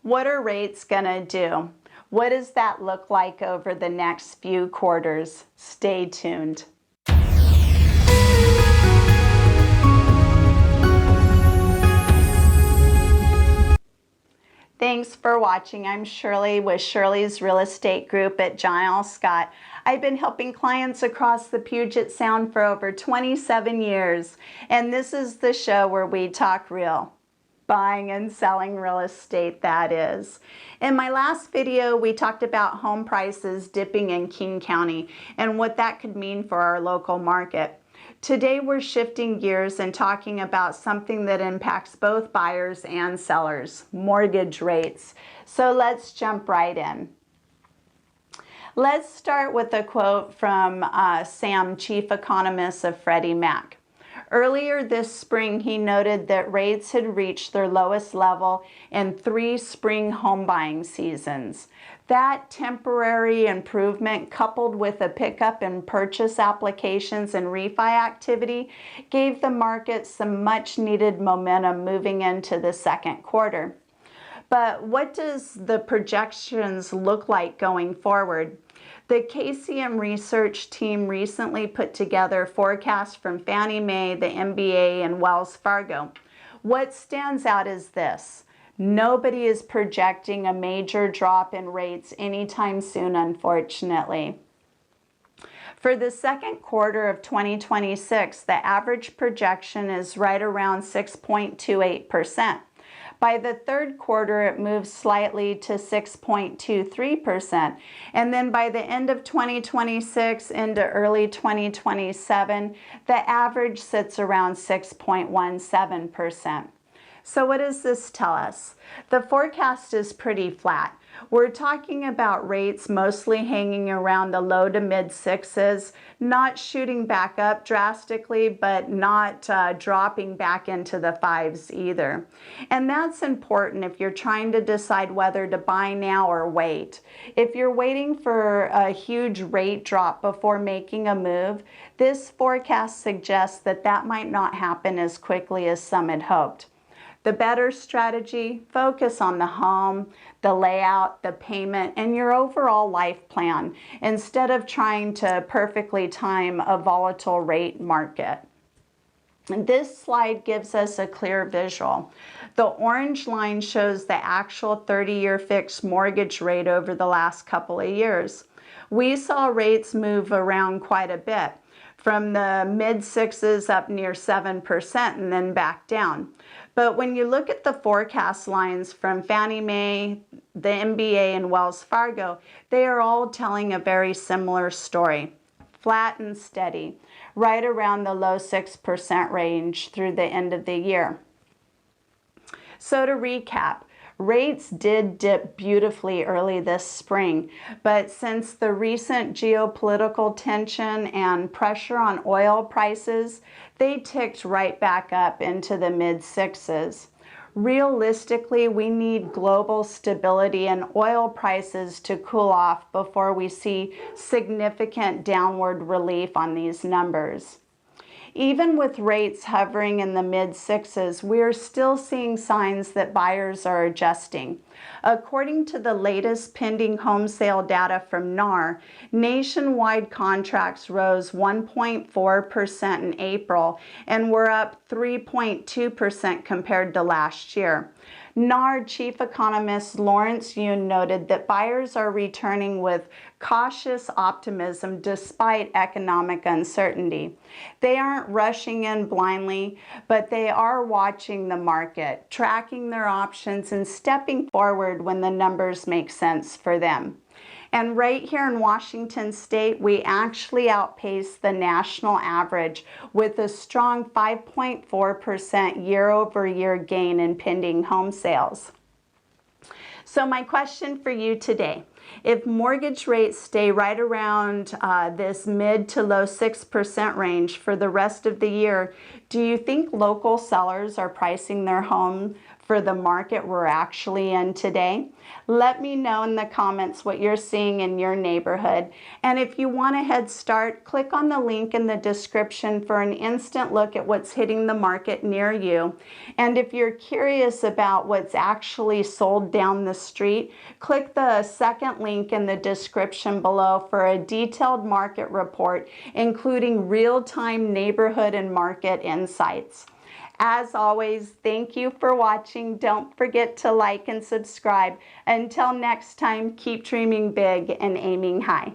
What are rates gonna do? What does that look like over the next few quarters? Stay tuned. Thanks for watching. I'm Shirley with Shirley's Real Estate Group at Giles Scott. I've been helping clients across the Puget Sound for over 27 years, and this is the show where we talk real. Buying and selling real estate, that is. In my last video, we talked about home prices dipping in King County and what that could mean for our local market. Today, we're shifting gears and talking about something that impacts both buyers and sellers, mortgage rates. So let's jump right in. Let's start with a quote from Sam, chief economist of Freddie Mac. Earlier this spring, he noted that rates had reached their lowest level in 3 spring home buying seasons. That temporary improvement, coupled with a pickup in purchase applications and refi activity, gave the market some much-needed momentum moving into the second quarter. But what does the projections look like going forward? The KCM research team recently put together forecasts from Fannie Mae, the MBA, and Wells Fargo. What stands out is this: nobody is projecting a major drop in rates anytime soon, unfortunately. For the second quarter of 2026, the average projection is right around 6.28%. By the third quarter, it moves slightly to 6.23%. And then by the end of 2026 into early 2027, the average sits around 6.17%. So what does this tell us? The forecast is pretty flat. We're talking about rates mostly hanging around the low to mid sixes, not shooting back up drastically, but not dropping back into the fives either. And that's important if you're trying to decide whether to buy now or wait. If you're waiting for a huge rate drop before making a move, this forecast suggests that that might not happen as quickly as some had hoped. The better strategy: focus on the home, the layout, the payment, and your overall life plan instead of trying to perfectly time a volatile rate market. And this slide gives us a clear visual. The orange line shows the actual 30-year fixed mortgage rate over the last couple of years. We saw rates move around quite a bit, from the mid sixes up near 7% and then back down. But when you look at the forecast lines from Fannie Mae, the MBA, and Wells Fargo, they are all telling a very similar story. Flat and steady, right around the low 6% range through the end of the year. So to recap, rates did dip beautifully early this spring, but since the recent geopolitical tension and pressure on oil prices, they ticked right back up into the mid sixes. Realistically, we need global stability and oil prices to cool off before we see significant downward relief on these numbers. Even with rates hovering in the mid sixes, we are still seeing signs that buyers are adjusting. According to the latest pending home sale data from NAR, nationwide contracts rose 1.4% in April and were up 3.2% compared to last year. NAR chief economist Lawrence Yun noted that buyers are returning with cautious optimism despite economic uncertainty. They aren't rushing in blindly, but they are watching the market, tracking their options, and stepping forward when the numbers make sense for them. And right here in Washington State, we actually outpaced the national average with a strong 5.4% year-over-year gain in pending home sales. So my question for you today: if mortgage rates stay right around this mid to low 6% range for the rest of the year, do you think local sellers are pricing their home for the market we're actually in today? Let me know in the comments what you're seeing in your neighborhood. And if you want a head start, click on the link in the description for an instant look at what's hitting the market near you. And if you're curious about what's actually sold down the street, click the second link in the description below for a detailed market report, including real-time neighborhood and market insights. As always, thank you for watching. Don't forget to like and subscribe. Until next time, keep dreaming big and aiming high.